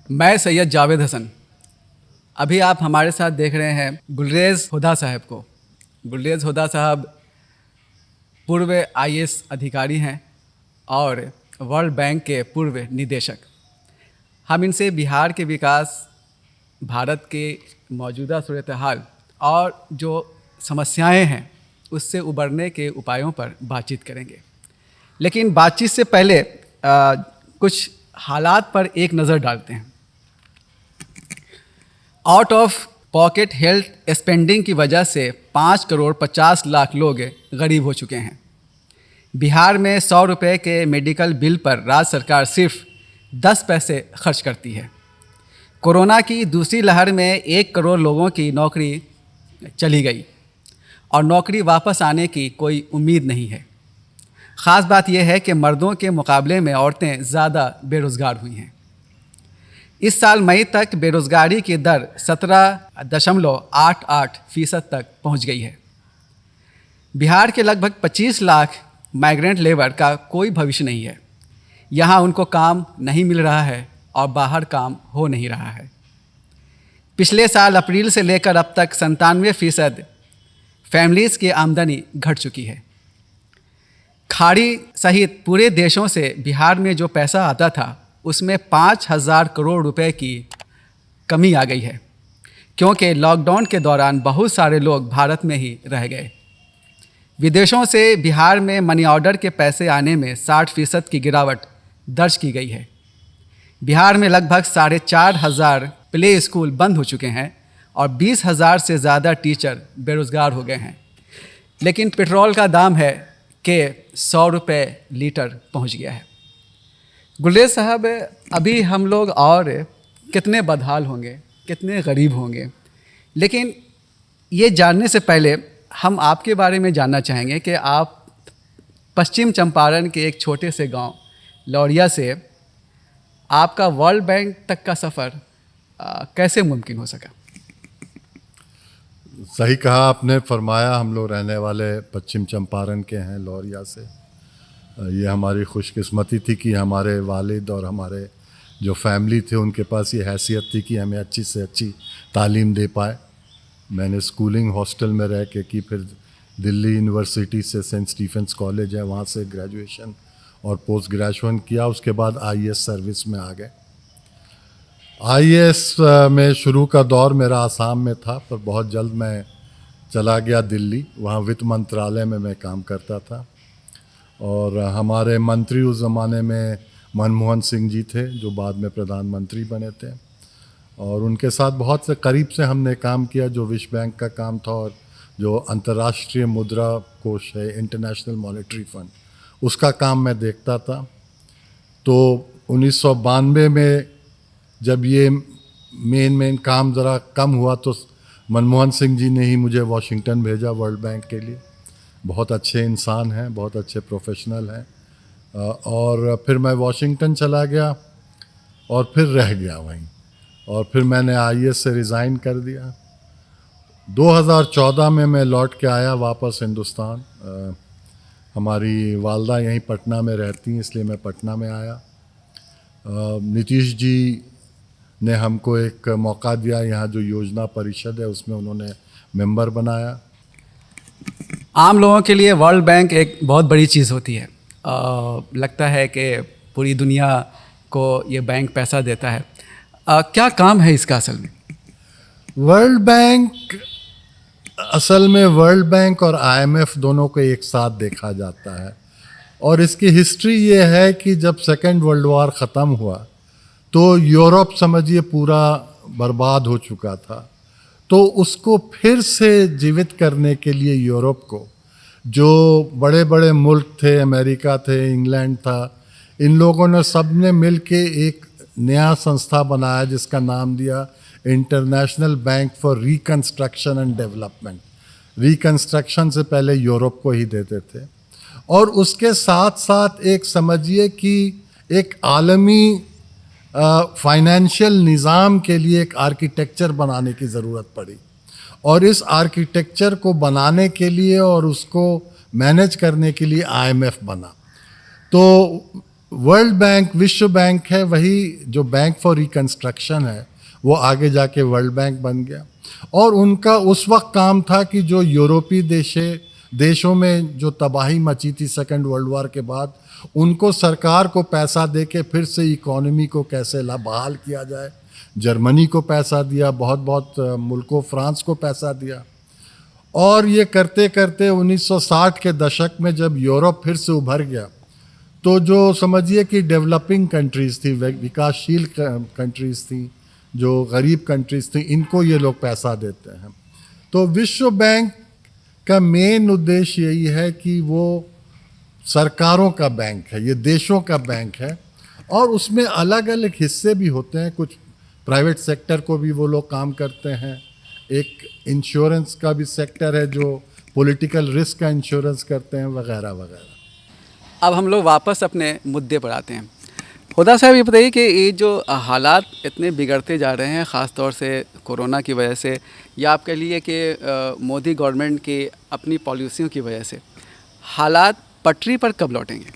मैं सैयद जावेद हसन। अभी आप हमारे साथ देख रहे हैं गुलरेज हुदा साहब को। गुलरेज हुदा साहब पूर्व आईएएस अधिकारी हैं और वर्ल्ड बैंक के पूर्व निदेशक। हम इनसे बिहार के विकास, भारत के मौजूदा सूरत हाल और जो समस्याएं हैं उससे उबरने के उपायों पर बातचीत करेंगे। लेकिन बातचीत से पहले कुछ हालात पर एक नज़र डालते हैं। Out of pocket health spending की वजह से 5 करोड़ 50 लाख लोग गरीब हो चुके हैं। बिहार में 100 रुपये के मेडिकल बिल पर राज्य सरकार सिर्फ 10 पैसे खर्च करती है। कोरोना की दूसरी लहर में 1 करोड़ लोगों की नौकरी चली गई और नौकरी वापस आने की कोई उम्मीद नहीं है। ख़ास बात यह है कि मर्दों के मुकाबले में औरतें ज़्यादा बेरोज़गार हुई हैं। इस साल मई तक बेरोज़गारी की दर 17.88% तक पहुंच गई है। बिहार के लगभग 25 लाख माइग्रेंट लेबर का कोई भविष्य नहीं है। यहाँ उनको काम नहीं मिल रहा है और बाहर काम हो नहीं रहा है। पिछले साल अप्रैल से लेकर अब तक 97% फैमिलीज़ की आमदनी घट चुकी है। खाड़ी सहित पूरे देशों से बिहार में जो पैसा आता था उसमें 5,000 करोड़ रुपए की कमी आ गई है, क्योंकि लॉकडाउन के दौरान बहुत सारे लोग भारत में ही रह गए। विदेशों से बिहार में मनी ऑर्डर के पैसे आने में 60% की गिरावट दर्ज की गई है। बिहार में लगभग 4,500 प्ले स्कूल बंद हो चुके हैं और 20,000 से ज़्यादा टीचर बेरोज़गार हो गए हैं। लेकिन पेट्रोल का दाम है कि 100 रुपये लीटर पहुंच गया है। गुलरेज साहब, अभी हम लोग और कितने बदहाल होंगे, कितने गरीब होंगे, लेकिन ये जानने से पहले हम आपके बारे में जानना चाहेंगे कि आप पश्चिम चंपारण के एक छोटे से गांव लौरिया से आपका वर्ल्ड बैंक तक का सफ़र कैसे मुमकिन हो सका? सही कहा आपने, फरमाया। हम लोग रहने वाले पश्चिम चंपारण के हैं, लौरिया से। ये हमारी खुशकिस्मती थी कि हमारे वालिद और हमारे जो फैमिली थे उनके पास ये हैसियत थी कि हमें अच्छी से अच्छी तालीम दे पाए। मैंने स्कूलिंग हॉस्टल में रह के की, फिर दिल्ली यूनिवर्सिटी से सेंट स्टीफेंस कॉलेज है वहाँ से ग्रेजुएशन और पोस्ट ग्रेजुएशन किया। उसके बाद आईएएस सर्विस में आ गए। आईएएस में शुरू का दौर मेरा आसाम में था, पर बहुत जल्द मैं चला गया दिल्ली। वहाँ वित्त मंत्रालय में मैं काम करता था और हमारे मंत्री उस ज़माने में मनमोहन सिंह जी थे, जो बाद में प्रधानमंत्री बने थे, और उनके साथ बहुत से करीब से हमने काम किया। जो विश्व बैंक का काम था और जो अंतर्राष्ट्रीय मुद्रा कोष है, इंटरनेशनल मॉनेटरी फंड, उसका काम मैं देखता था। तो 1992 में जब ये मेन काम ज़रा कम हुआ तो मनमोहन सिंह जी ने ही मुझे वॉशिंगटन भेजा वर्ल्ड बैंक के लिए। बहुत अच्छे इंसान हैं, बहुत अच्छे प्रोफेशनल हैं। और फिर मैं वॉशिंगटन चला गया और फिर रह गया वहीं, और फिर मैंने आईएएस से रिज़ाइन कर दिया। 2014 में मैं लौट के आया वापस हिंदुस्तान। हमारी वालदा यहीं पटना में रहती हैं, इसलिए मैं पटना में आया। नीतीश जी ने हमको एक मौका दिया, यहाँ जो योजना परिषद है उसमें उन्होंने मेंबर बनाया। आम लोगों के लिए वर्ल्ड बैंक एक बहुत बड़ी चीज़ होती है। लगता है कि पूरी दुनिया को ये बैंक पैसा देता है। क्या काम है इसका असल में? वर्ल्ड बैंक असल में वर्ल्ड बैंक और आईएमएफ दोनों को एक साथ देखा जाता है। और इसकी हिस्ट्री ये है कि जब सेकेंड वर्ल्ड वॉर ख़त्म हुआ तो यूरोप समझिए पूरा बर्बाद हो चुका था। तो उसको फिर से जीवित करने के लिए यूरोप को, जो बड़े बड़े मुल्क थे, अमेरिका थे, इंग्लैंड था, इन लोगों ने सब ने मिल के एक नया संस्था बनाया जिसका नाम दिया international bank for reconstruction and development. Reconstruction से पहले यूरोप को ही देते थे। और उसके साथ साथ एक समझिए कि एक आलमी फाइनेंशियल निज़ाम के लिए एक आर्किटेक्चर बनाने की ज़रूरत पड़ी। और इस आर्किटेक्चर को बनाने के लिए और उसको मैनेज करने के लिए आईएमएफ बना। तो वर्ल्ड बैंक, विश्व बैंक है, वही जो बैंक फॉर रिकंस्ट्रक्शन है वो आगे जाके वर्ल्ड बैंक बन गया। और उनका उस वक्त काम था कि जो यूरोपीय देशों में जो तबाही मची थी सेकेंड वर्ल्ड वॉर के बाद, उनको सरकार को पैसा दे के फिर से इकोनॉमी को कैसे बहाल किया जाए। जर्मनी को पैसा दिया, बहुत बहुत मुल्कों, फ्रांस को पैसा दिया। और ये करते करते 1960 के दशक में जब यूरोप फिर से उभर गया, तो जो समझिए कि डेवलपिंग कंट्रीज़ थी, विकासशील कंट्रीज़ थी, जो गरीब कंट्रीज़ थी, इनको ये लोग पैसा देते हैं। तो विश्व बैंक का मेन उद्देश्य यही है कि वो सरकारों का बैंक है, ये देशों का बैंक है, और उसमें अलग अलग हिस्से भी होते हैं। कुछ प्राइवेट सेक्टर को भी वो लोग काम करते हैं, एक इंश्योरेंस का भी सेक्टर है जो पॉलिटिकल रिस्क का इंश्योरेंस करते हैं, वगैरह वगैरह। अब हम लोग वापस अपने मुद्दे पर आते हैं। खुदा साहब, ये बताइए कि ये जो हालात इतने बिगड़ते जा रहे हैं, ख़ास तौर से कोरोना की वजह से, या आप कह लीजिए कि मोदी गवर्नमेंट की अपनी पॉलिसियों की वजह से, हालात पटरी पर कब लौटेंगे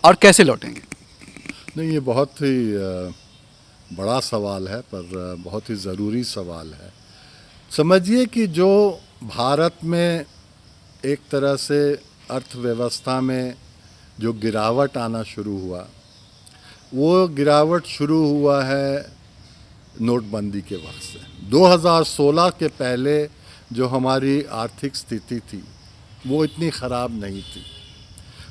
और कैसे लौटेंगे? नहीं, ये बहुत ही बड़ा सवाल है, पर बहुत ही ज़रूरी सवाल है। समझिए कि जो भारत में एक तरह से अर्थव्यवस्था में जो गिरावट आना शुरू हुआ, वो गिरावट शुरू हुआ है नोटबंदी के वक्त से। 2016 के पहले जो हमारी आर्थिक स्थिति थी वो इतनी ख़राब नहीं थी,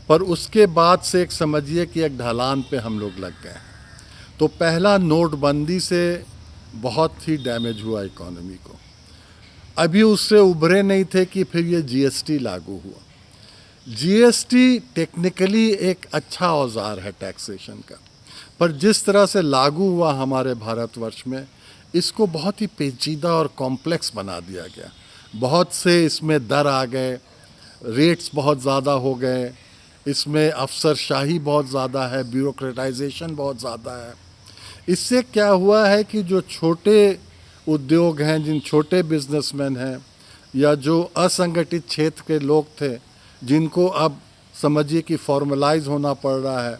पर उसके बाद से एक समझिए कि एक ढलान पे हम लोग लग गए हैं। तो पहला नोटबंदी से बहुत ही डैमेज हुआ इकोनॉमी को। अभी उससे उभरे नहीं थे कि फिर ये जीएसटी लागू हुआ। जीएसटी टेक्निकली एक अच्छा औजार है टैक्सेशन का, पर जिस तरह से लागू हुआ हमारे भारतवर्ष में, इसको बहुत ही पेचीदा और कॉम्प्लेक्स बना दिया गया। बहुत से इसमें दर आ गए, रेट्स बहुत ज़्यादा हो गए, इसमें अफसरशाही बहुत ज़्यादा है, ब्यूरोक्रेटाइजेशन बहुत ज़्यादा है। इससे क्या हुआ है कि जो छोटे उद्योग हैं, जिन छोटे बिजनेसमैन हैं, या जो असंगठित क्षेत्र के लोग थे, जिनको अब समझिए कि फॉर्मलाइज होना पड़ रहा है,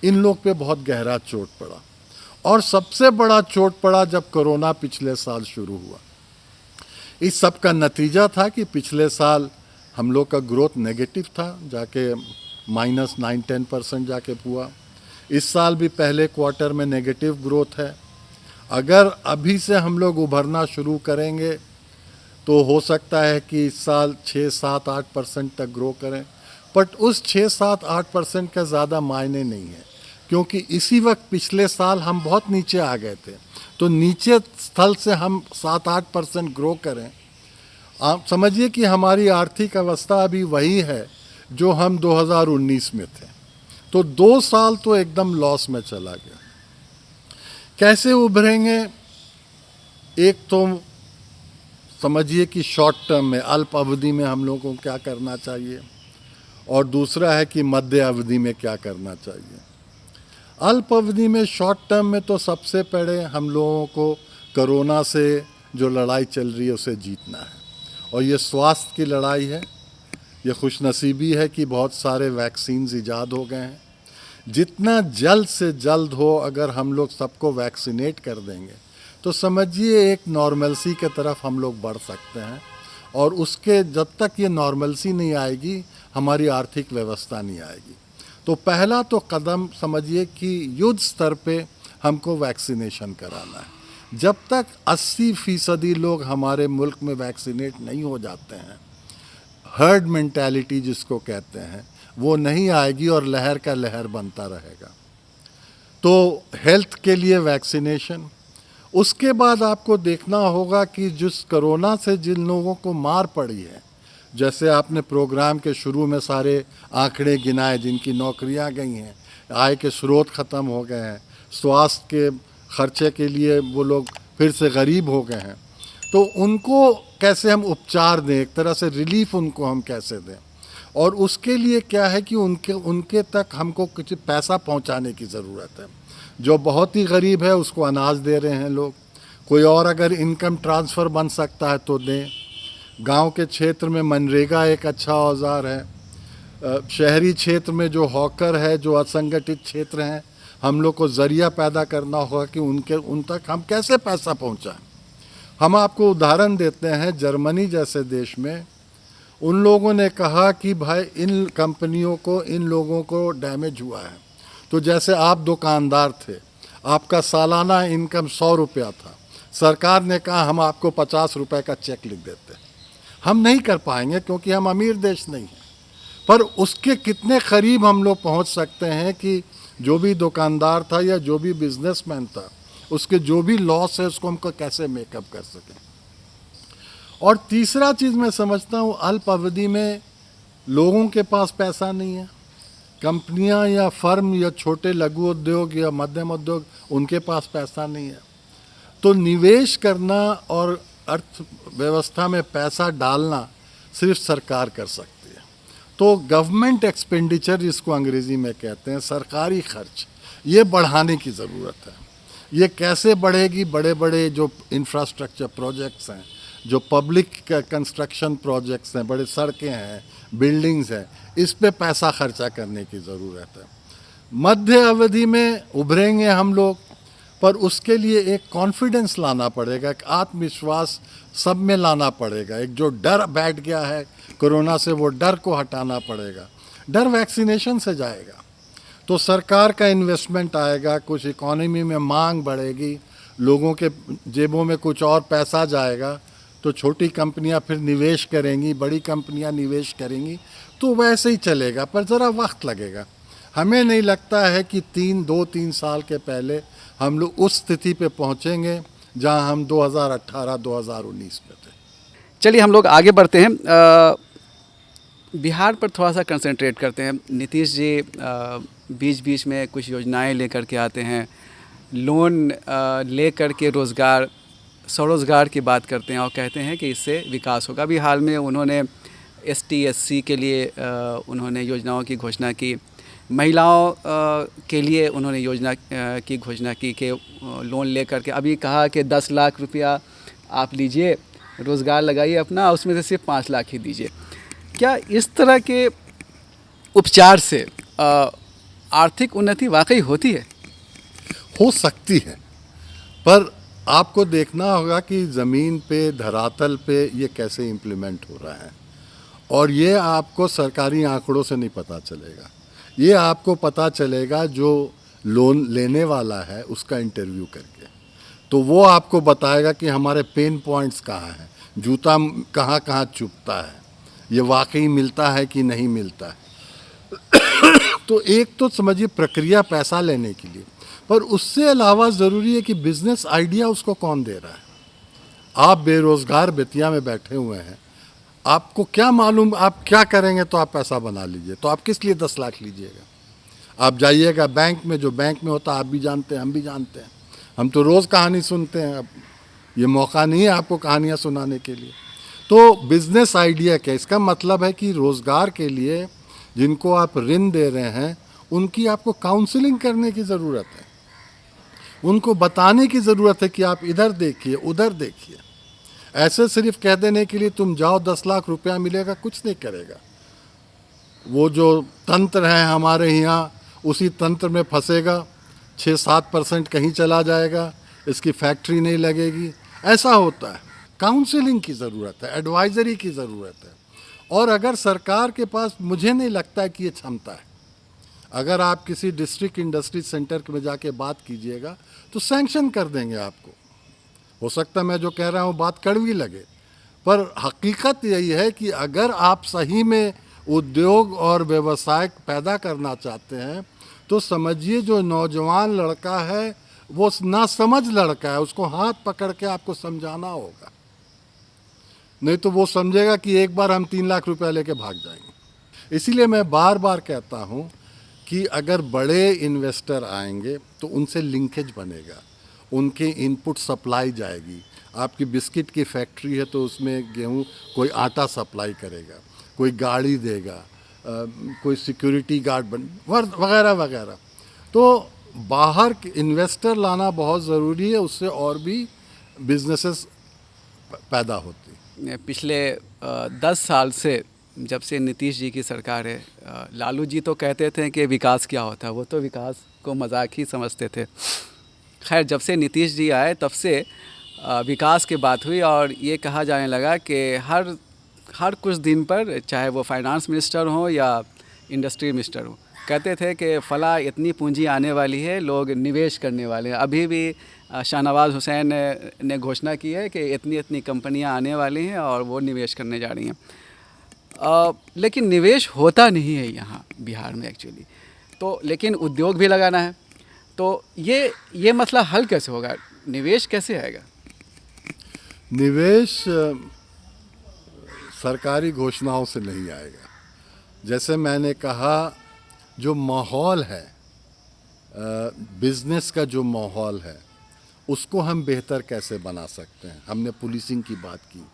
इन लोग पे बहुत गहरा चोट पड़ा। और सबसे बड़ा चोट पड़ा जब कोरोना पिछले साल शुरू हुआ। इस सब का नतीजा था कि पिछले साल हम लोग का ग्रोथ नेगेटिव था, जाके -9-10% जाके हुआ। इस साल भी पहले क्वार्टर में नेगेटिव ग्रोथ है। अगर अभी से हम लोग उभरना शुरू करेंगे तो हो सकता है कि इस साल 6-7-8% तक ग्रो करें, बट उस 6-7-8% का ज़्यादा मायने नहीं है, क्योंकि इसी वक्त पिछले साल हम बहुत नीचे आ गए थे। तो नीचे स्थल से हम 7-8% ग्रो करें, आप समझिए कि हमारी आर्थिक अवस्था अभी वही है जो हम 2019 में थे। तो 2 साल तो एकदम लॉस में चला गया। कैसे उभरेंगे? एक तो समझिए कि शॉर्ट टर्म में, अल्प अवधि में हम लोगों को क्या करना चाहिए, और दूसरा है कि मध्य अवधि में क्या करना चाहिए। अल्प अवधि में, शॉर्ट टर्म में तो सबसे पहले हम लोगों को कोरोना से जो लड़ाई चल रही है उसे जीतना है, और ये स्वास्थ्य की लड़ाई है। ये खुशनसीबी है कि बहुत सारे वैक्सीन्स ईजाद हो गए हैं। जितना जल्द से जल्द हो, अगर हम लोग सबको वैक्सीनेट कर देंगे तो समझिए एक नॉर्मलसी के तरफ हम लोग बढ़ सकते हैं। और उसके जब तक ये नॉर्मलसी नहीं आएगी, हमारी आर्थिक व्यवस्था नहीं आएगी। तो पहला तो कदम समझिए कि युद्ध स्तर पे हमको वैक्सीनेशन कराना है। जब तक 80% लोग हमारे मुल्क में वैक्सीनेट नहीं हो जाते हैं, हर्ड मेंटालिटी जिसको कहते हैं, वो नहीं आएगी और लहर का लहर बनता रहेगा। तो हेल्थ के लिए वैक्सीनेशन। उसके बाद आपको देखना होगा कि जिस कोरोना से जिन लोगों को मार पड़ी है, जैसे आपने प्रोग्राम के शुरू में सारे आंकड़े गिनाए, जिनकी नौकरियां गई हैं, आय के स्रोत ख़त्म हो गए हैं, स्वास्थ्य के खर्चे के लिए वो लोग फिर से गरीब हो गए हैं, तो उनको कैसे हम उपचार दें, एक तरह से रिलीफ उनको हम कैसे दें। और उसके लिए क्या है कि उनके तक हमको कुछ पैसा पहुंचाने की ज़रूरत है। जो बहुत ही गरीब है उसको अनाज दे रहे हैं लोग, कोई और अगर इनकम ट्रांसफ़र बन सकता है तो दें। गांव के क्षेत्र में मनरेगा एक अच्छा औजार है। शहरी क्षेत्र में जो हॉकर है, जो असंगठित क्षेत्र हैं, हम लोग को ज़रिया पैदा करना होगा कि उन तक हम कैसे पैसा पहुंचाएं। हम आपको उदाहरण देते हैं, जर्मनी जैसे देश में उन लोगों ने कहा कि भाई इन कंपनियों को, इन लोगों को डैमेज हुआ है, तो जैसे आप दुकानदार थे, आपका सालाना इनकम 100 रुपया था, सरकार ने कहा हम आपको 50 रुपये का चेक लिख देते हैं। हम नहीं कर पाएंगे क्योंकि हम अमीर देश नहीं हैं, पर उसके कितने करीब हम लोग पहुंच सकते हैं कि जो भी दुकानदार था या जो भी बिजनेसमैन था, उसके जो भी लॉस है उसको हमको कैसे मेकअप कर सकें। और तीसरा चीज़ मैं समझता हूँ, अल्प अवधि में लोगों के पास पैसा नहीं है, कंपनियां या फर्म या छोटे लघु उद्योग या मध्यम उद्योग, उनके पास पैसा नहीं है, तो निवेश करना और अर्थव्यवस्था में पैसा डालना सिर्फ सरकार कर सकती है। तो गवर्नमेंट एक्सपेंडिचर, जिसको अंग्रेज़ी में कहते हैं सरकारी खर्च, ये बढ़ाने की ज़रूरत है। ये कैसे बढ़ेगी? बड़े बड़े जो इंफ्रास्ट्रक्चर प्रोजेक्ट्स हैं, जो पब्लिक कंस्ट्रक्शन प्रोजेक्ट्स हैं, बड़े सड़कें हैं, बिल्डिंग्स हैं, इस पे पैसा खर्चा करने की ज़रूरत है। मध्य अवधि में उभरेंगे हम लोग, पर उसके लिए एक कॉन्फिडेंस लाना पड़ेगा, एक आत्मविश्वास सब में लाना पड़ेगा। एक जो डर बैठ गया है कोरोना से, वो डर को हटाना पड़ेगा। डर वैक्सीनेशन से जाएगा तो सरकार का इन्वेस्टमेंट आएगा, कुछ इकोनॉमी में मांग बढ़ेगी, लोगों के जेबों में कुछ और पैसा जाएगा, तो छोटी कंपनियां फिर निवेश करेंगी, बड़ी कंपनियां निवेश करेंगी, तो वैसे ही चलेगा, पर ज़रा वक्त लगेगा। हमें नहीं लगता है कि 2-3 साल के पहले हम लोग उस स्थिति पे पहुंचेंगे जहां हम 2018-2019 में थे। चलिए हम लोग आगे बढ़ते हैं, बिहार पर थोड़ा सा कंसंट्रेट करते हैं। नीतीश जी बीच बीच में कुछ योजनाएं लेकर के आते हैं, लोन ले कर के रोज़गार, स्वरोज़गार की बात करते हैं और कहते हैं कि इससे विकास होगा। अभी हाल में उन्होंने ST SC के लिए उन्होंने योजनाओं की घोषणा की, महिलाओं के लिए उन्होंने योजना की घोषणा की कि लोन ले करके, अभी कहा कि 10 लाख रुपया आप लीजिए, रोज़गार लगाइए अपना, उसमें से सिर्फ 5 लाख ही दीजिए। क्या इस तरह के उपचार से आर्थिक उन्नति वाकई होती है? हो सकती है, पर आपको देखना होगा कि ज़मीन पे, धरातल पे ये कैसे इम्प्लीमेंट हो रहा है, और ये आपको सरकारी आंकड़ों से नहीं पता चलेगा। ये आपको पता चलेगा जो लोन लेने वाला है उसका इंटरव्यू करके, तो वो आपको बताएगा कि हमारे पेन पॉइंट्स कहाँ हैं, जूता कहाँ कहाँ चुभता है, ये वाकई मिलता है कि नहीं मिलता है। तो एक तो समझिए प्रक्रिया पैसा लेने के लिए, पर उससे अलावा ज़रूरी है कि बिज़नेस आइडिया उसको कौन दे रहा है। आप बेरोज़गार बेतिया में बैठे हुए हैं, आपको क्या मालूम आप क्या करेंगे तो आप पैसा बना लीजिए, तो आप किस लिए 10 लाख लीजिएगा? आप जाइएगा बैंक में, जो बैंक में होता है आप भी जानते हैं, हम भी जानते हैं, हम तो रोज़ कहानी सुनते हैं। अब ये मौका नहीं है आपको कहानियाँ सुनाने के लिए। तो बिज़नेस आइडिया क्या? इसका मतलब है कि रोज़गार के लिए जिनको आप ऋण दे रहे हैं उनकी आपको काउंसलिंग करने की ज़रूरत है, उनको बताने की ज़रूरत है कि आप इधर देखिए, उधर देखिए। ऐसे सिर्फ कह देने के लिए तुम जाओ 10 लाख रुपया मिलेगा, कुछ नहीं करेगा। वो जो तंत्र है हमारे यहाँ, उसी तंत्र में फंसेगा, 6-7% कहीं चला जाएगा, इसकी फैक्ट्री नहीं लगेगी। ऐसा होता है। काउंसलिंग की ज़रूरत है, एडवाइजरी की ज़रूरत है। और अगर सरकार के पास, मुझे नहीं लगता है कि ये क्षमता है। अगर आप किसी डिस्ट्रिक्ट इंडस्ट्री सेंटर में जाके बात कीजिएगा तो सैंक्शन कर देंगे आपको। हो सकता है मैं जो कह रहा हूँ बात कड़वी लगे, पर हकीकत यही है कि अगर आप सही में उद्योग और व्यवसाय पैदा करना चाहते हैं तो समझिए जो नौजवान लड़का है वो ना समझ लड़का है, उसको हाथ पकड़ के आपको समझाना होगा, नहीं तो वो समझेगा कि एक बार हम 3 लाख रुपया लेके भाग जाएंगे। इसीलिए मैं बार बार कहता हूँ कि अगर बड़े इन्वेस्टर आएंगे तो उनसे लिंकेज बनेगा, उनके इनपुट सप्लाई जाएगी। आपकी बिस्किट की फैक्ट्री है तो उसमें गेहूँ, कोई आटा सप्लाई करेगा, कोई गाड़ी देगा, कोई सिक्योरिटी गार्ड वगैरह वगैरह। तो बाहर इन्वेस्टर लाना बहुत ज़रूरी है, उससे और भी बिजनेसेस पैदा होती। पिछले 10 साल से जब से नीतीश जी की सरकार है, लालू जी तो कहते थे कि विकास क्या होता है, वो तो विकास को मजाक ही समझते थे। खैर, जब से नीतीश जी आए तब से विकास की बात हुई और ये कहा जाने लगा कि हर कुछ दिन पर, चाहे वो फाइनेंस मिनिस्टर हो या इंडस्ट्री मिनिस्टर हो, कहते थे कि फ़ला इतनी पूंजी आने वाली है, लोग निवेश करने वाले हैं। अभी भी शाहनवाज़ हुसैन ने घोषणा की है कि इतनी इतनी कंपनियां आने वाली हैं और वो निवेश करने जा रही हैं। लेकिन निवेश होता नहीं है यहाँ बिहार में एक्चुअली। तो लेकिन उद्योग भी लगाना है, तो ये मसला हल कैसे होगा? निवेश कैसे आएगा? निवेश सरकारी घोषणाओं से नहीं आएगा। जैसे मैंने कहा, जो माहौल है, बिजनेस का जो माहौल है, उसको हम बेहतर कैसे बना सकते हैं। हमने पुलिसिंग की बात की,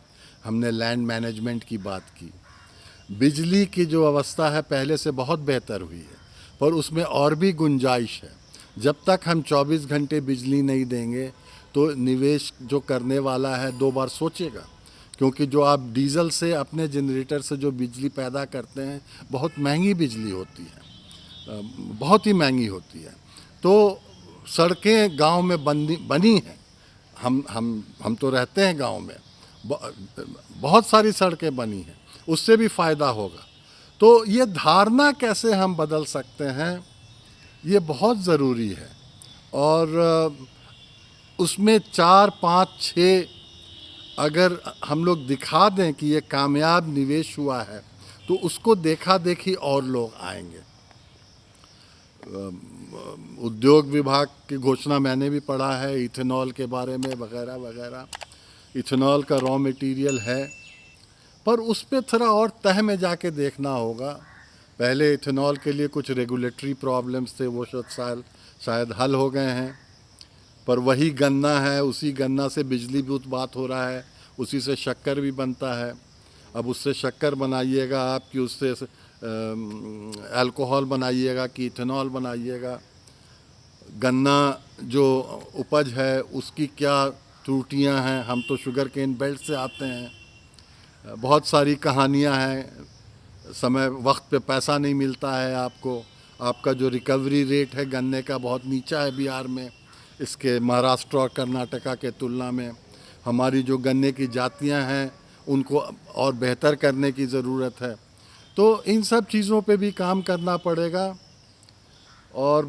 हमने लैंड मैनेजमेंट की बात की। बिजली की जो अवस्था है पहले से बहुत बेहतर हुई है, पर उसमें और भी गुंजाइश है। जब तक हम 24 घंटे बिजली नहीं देंगे तो निवेश जो करने वाला है 2 बार सोचेगा, क्योंकि जो आप डीजल से अपने जनरेटर से जो बिजली पैदा करते हैं, बहुत महंगी बिजली होती है, बहुत ही महंगी होती है। तो सड़कें गांव में बनी हैं, हम तो रहते हैं गांव में, बहुत सारी सड़कें बनी हैं, उससे भी फ़ायदा होगा। तो ये धारणा कैसे हम बदल सकते हैं, ये बहुत ज़रूरी है। और उसमें 4, 5, 6 अगर हम लोग दिखा दें कि ये कामयाब निवेश हुआ है, तो उसको देखा देखी और लोग आएंगे। उद्योग विभाग की घोषणा मैंने भी पढ़ा है, इथेनॉल के बारे में वगैरह वगैरह। इथेनॉल का रॉ मटेरियल है, पर उस पर थोड़ा और तह में जाके देखना होगा। पहले इथेनॉल के लिए कुछ रेगुलेटरी प्रॉब्लम्स थे, वो शायद हल हो गए हैं। पर वही गन्ना है, उसी गन्ना से बिजली भी उत्पादन हो रहा है, उसी से शक्कर भी बनता है। अब उससे शक्कर बनाइएगा आप, कि उससे अल्कोहल बनाइएगा कि इथेनॉल बनाइएगा। गन्ना जो उपज है उसकी क्या त्रुटियां हैं, हम तो शुगर केन बेल्ट से आते हैं। बहुत सारी कहानियां हैं, वक्त पे पैसा नहीं मिलता है आपको, आपका जो रिकवरी रेट है गन्ने का बहुत नीचा है बिहार में, इसके महाराष्ट्र और कर्नाटका के तुलना में। हमारी जो गन्ने की जातियां हैं उनको और बेहतर करने की ज़रूरत है। तो इन सब चीज़ों पे भी काम करना पड़ेगा और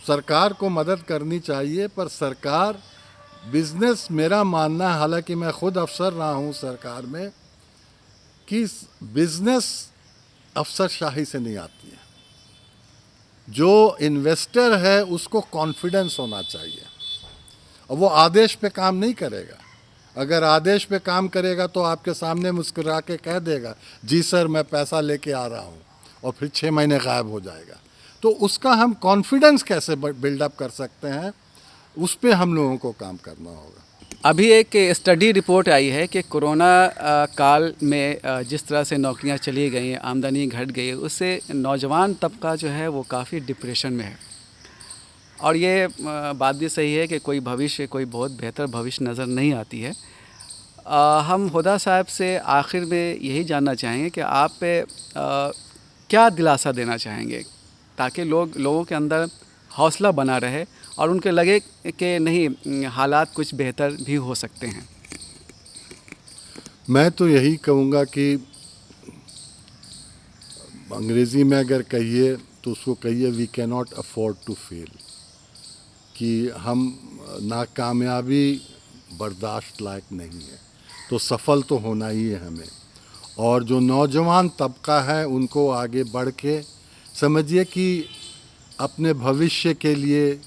सरकार को मदद करनी चाहिए। पर सरकार बिज़नेस, मेरा मानना है, हालांकि मैं खुद अफसर रहा हूँ सरकार में, कि बिज़नेस अफसरशाही से नहीं आती है। जो इन्वेस्टर है उसको कॉन्फिडेंस होना चाहिए और वो आदेश पे काम नहीं करेगा। अगर आदेश पे काम करेगा तो आपके सामने मुस्कुरा के कह देगा, जी सर मैं पैसा लेके आ रहा हूँ, और फिर 6 महीने गायब हो जाएगा। तो उसका हम कॉन्फिडेंस कैसे बिल्डअप कर सकते हैं, उस पे हम लोगों को काम करना होगा। अभी एक स्टडी रिपोर्ट आई है कि कोरोना काल में जिस तरह से नौकरियां चली गई, आमदनी घट गई, उससे नौजवान तबका जो है वो काफ़ी डिप्रेशन में है। और ये बात भी सही है कि कोई बहुत बेहतर भविष्य नज़र नहीं आती है। हम हुदा साहब से आखिर में यही जानना चाहेंगे कि आप क्या दिलासा देना चाहेंगे ताकि लोगों के अंदर हौसला बना रहे और उनके लगे कि नहीं, हालात कुछ बेहतर भी हो सकते हैं। मैं तो यही कहूँगा कि अंग्रेज़ी में अगर कहिए तो उसको कहिए, we can not afford to fail, कि हम नाकामयाबी बर्दाश्त लायक नहीं है, तो सफल तो होना ही है हमें। और जो नौजवान तबका है उनको आगे बढ़ के समझिए कि अपने भविष्य के लिए,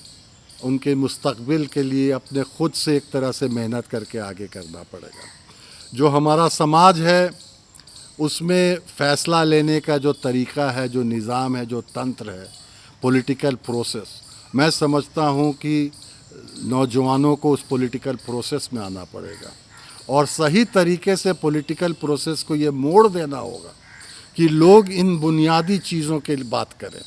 उनके मुस्तकबिल के लिए अपने खुद से एक तरह से मेहनत करके आगे करना पड़ेगा। जो हमारा समाज है उसमें फ़ैसला लेने का जो तरीक़ा है, जो निज़ाम है, जो तंत्र है, पॉलिटिकल प्रोसेस, मैं समझता हूँ कि नौजवानों को उस पॉलिटिकल प्रोसेस में आना पड़ेगा और सही तरीके से पॉलिटिकल प्रोसेस को ये मोड़ देना होगा कि लोग इन बुनियादी चीज़ों के बात करें,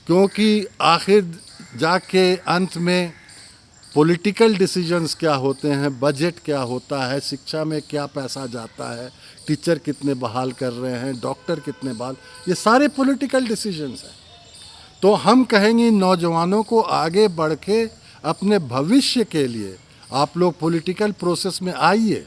क्योंकि आखिर जाके अंत में पॉलिटिकल डिसीजंस क्या होते हैं, बजट क्या होता है, शिक्षा में क्या पैसा जाता है, टीचर कितने बहाल कर रहे हैं, डॉक्टर कितने बहाल, ये सारे पॉलिटिकल डिसीजंस हैं। तो हम कहेंगे नौजवानों को आगे बढ़ के अपने भविष्य के लिए आप लोग पॉलिटिकल प्रोसेस में आइए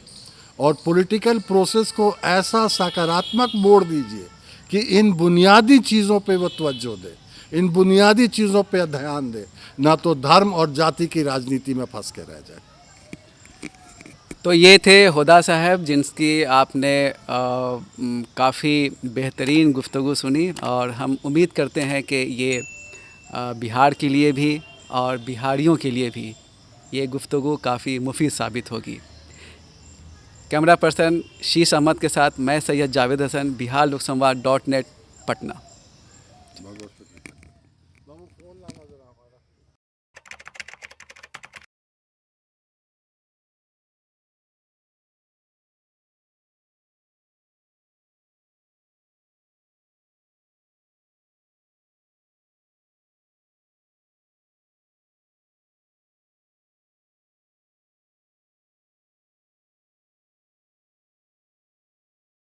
और पॉलिटिकल प्रोसेस को ऐसा सकारात्मक मोड़ दीजिए कि इन बुनियादी चीज़ों पे वो तवज्जो दे, इन बुनियादी चीज़ों पे ध्यान दे, ना तो धर्म और जाति की राजनीति में फंस के रह जाए। तो ये थे हुदा साहब जिनकी आपने काफ़ी बेहतरीन गुफ्तगू सुनी, और हम उम्मीद करते हैं कि ये बिहार के लिए भी और बिहारियों के लिए भी ये गुफ्तगू काफ़ी मुफीद साबित होगी। कैमरा पर्सन शीश अहमद के साथ मैं सैयद जावेद हसन, बिहार लोक संवाद .net पटना।